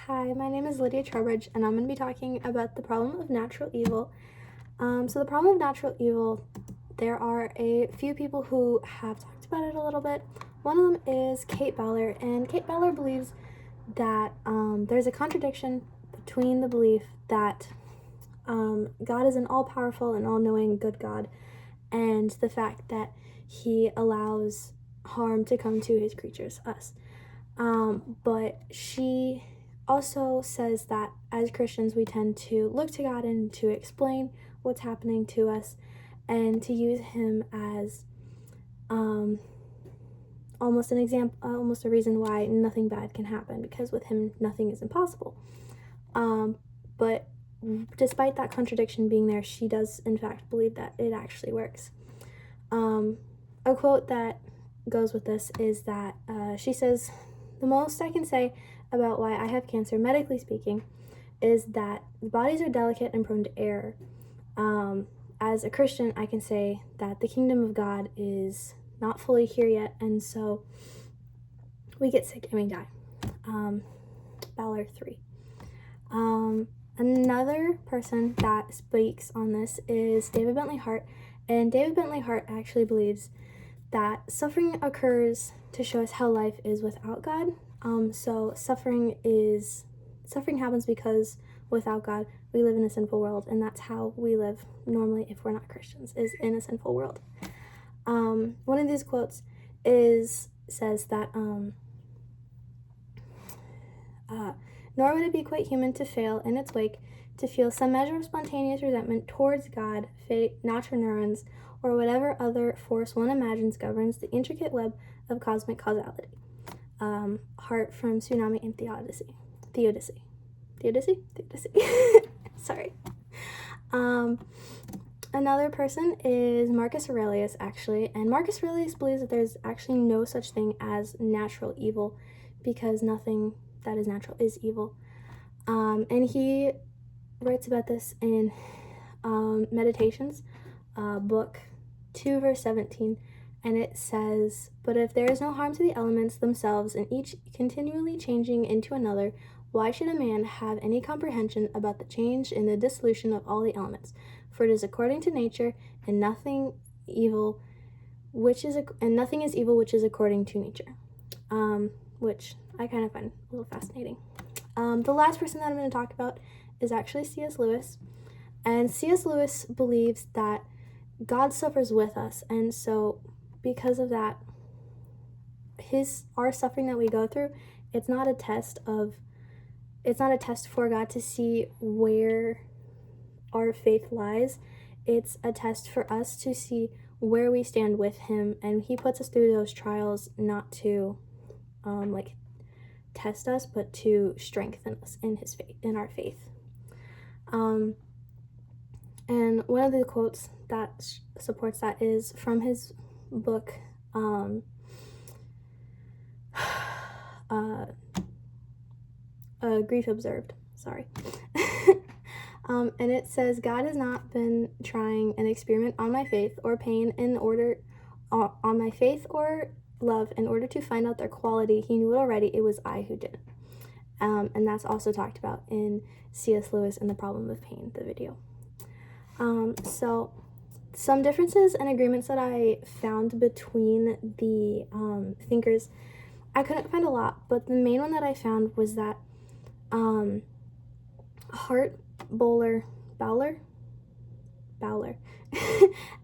Hi, my name is Lydia Trowbridge, and I'm going to be talking about the problem of natural evil. So the problem of natural evil, there are a few people who have talked about it a little bit. One of them is Kate Ballard, and Kate Ballard believes that there's a contradiction between the belief that God is an all-powerful and all-knowing good God, and the fact that he allows harm to come to his creatures, us. But she also says that as Christians we tend to look to God and to explain what's happening to us and to use him as almost an example, almost a reason why nothing bad can happen, because with him nothing is impossible. But despite that contradiction being there, she does in fact believe that it actually works. A quote that goes with this is that she says, "The most I can say about why I have cancer, medically speaking, is that bodies are delicate and prone to error. As a Christian, I can say that the kingdom of God is not fully here yet, and so we get sick and we die." Ballard 3. Another person that speaks on this is David Bentley Hart, and David Bentley Hart actually believes that suffering occurs to show us how life is without God. So suffering happens because without God we live in a sinful world, and that's how we live normally if we're not Christians, is in a sinful world. One of these quotes says that nor would it be quite human to fail in its wake to feel some measure of spontaneous resentment towards God, fate, natural neurons, or whatever other force one imagines governs the intricate web of cosmic causality. Hart from Tsunami and Theodicy. Sorry. Another person is Marcus Aurelius, actually, and Marcus Aurelius believes that there's actually no such thing as natural evil, because nothing that is natural is evil. And he writes about this in Meditations, book 2, verse 17, and it says, "But if there is no harm to the elements themselves, and each continually changing into another, why should a man have any comprehension about the change in the dissolution of all the elements? For it is according to nature, and nothing is evil which is according to nature." Which I kind of find a little fascinating. The last person that I'm going to talk about is actually C.S. Lewis. And C.S. Lewis believes that God suffers with us, and so because of that, our suffering that we go through, it's not a test for God to see where our faith lies. It's a test for us to see where we stand with him, and he puts us through those trials not to test us, but to strengthen us in our faith. And one of the quotes that supports that is from his book, Grief Observed. Sorry. And it says, "God has not been trying an experiment on my faith or pain on my faith or love in order to find out their quality. He knew it already. It was I who did it." And that's also talked about in C.S. Lewis and the Problem of Pain, the video. So some differences and agreements that I found between the thinkers, I couldn't find a lot, but the main one that I found was that Hart, Bowler,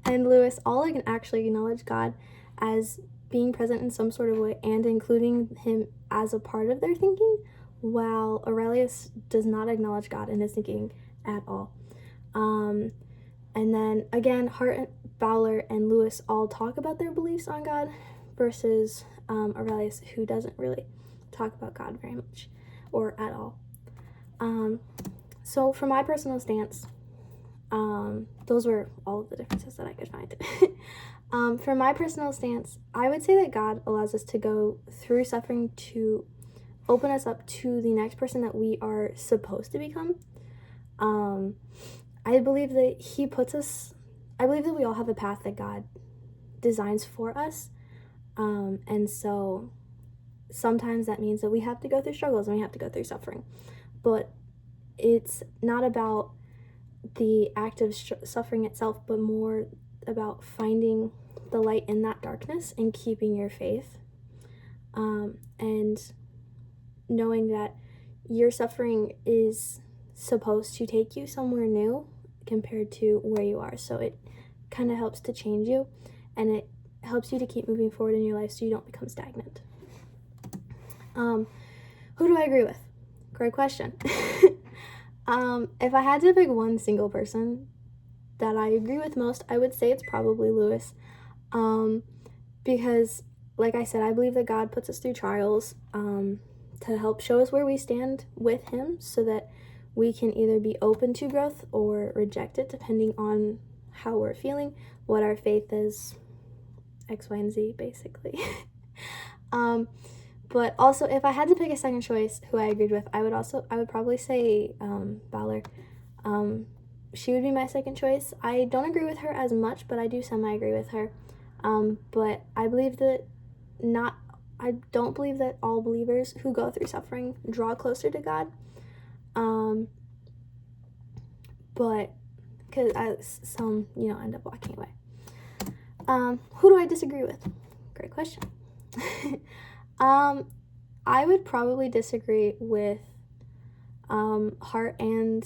and Lewis all actually acknowledge God as being present in some sort of way and including him as a part of their thinking, while Aurelius does not acknowledge God in his thinking at all. And then again, Hart, Bowler, and Lewis all talk about their beliefs on God, versus Aurelius, who doesn't really talk about God very much or at all. So for my personal stance, those were all of the differences that I could find. For my personal stance, I would say that God allows us to go through suffering to open us up to the next person that we are supposed to become. I believe that we all have a path that God designs for us. And so sometimes that means that we have to go through struggles and we have to go through suffering. But it's not about the act of suffering itself, but more about finding the light in that darkness and keeping your faith, and knowing that your suffering is supposed to take you somewhere new compared to where you are. So it kind of helps to change you, and it helps you to keep moving forward in your life so you don't become stagnant. Who do I agree with? Great question. If I had to pick one single person that I agree with most, I would say it's probably Lewis. Because, like I said, I believe that God puts us through trials to help show us where we stand with Him, so that we can either be open to growth or reject it, depending on how we're feeling, what our faith is, X, Y, and Z, basically. But also, if I had to pick a second choice who I agreed with, I would probably say Balor. She would be my second choice. I don't agree with her as much, but I do semi-agree with her. But I don't believe that all believers who go through suffering draw closer to God. But because some, end up walking away. Who do I disagree with? Great question. I would probably disagree with Hart and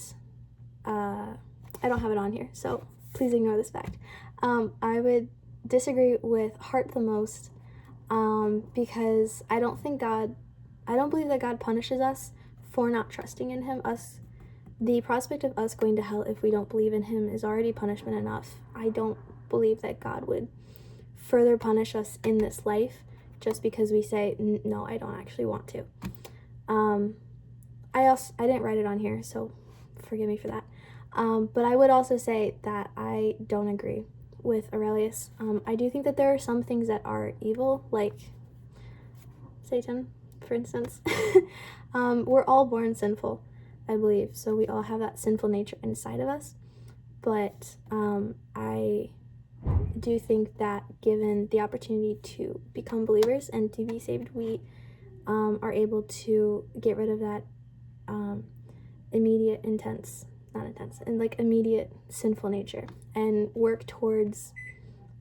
I don't have it on here, so please ignore this fact. I would disagree with Hart the most, because I don't believe that God punishes us for not trusting in Him. The prospect of us going to hell if we don't believe in Him is already punishment enough. I don't believe that God would further punish us in this life just because we say, no, I don't actually want to. I didn't write it on here, so forgive me for that. But I would also say that I don't agree with Aurelius. I do think that there are some things that are evil, like Satan, for instance. We're all born sinful, I believe, so we all have that sinful nature inside of us. But I do think that given the opportunity to become believers and to be saved, we are able to get rid of that immediate sinful nature and work towards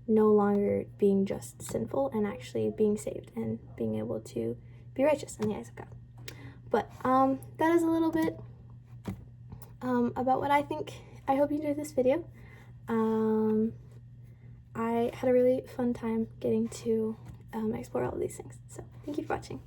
no longer being just sinful and actually being saved and being able to be righteous in the eyes of God. But that is a little bit about what I think. I hope you enjoyed this video. I had a really fun time getting to explore all of these things. So thank you for watching.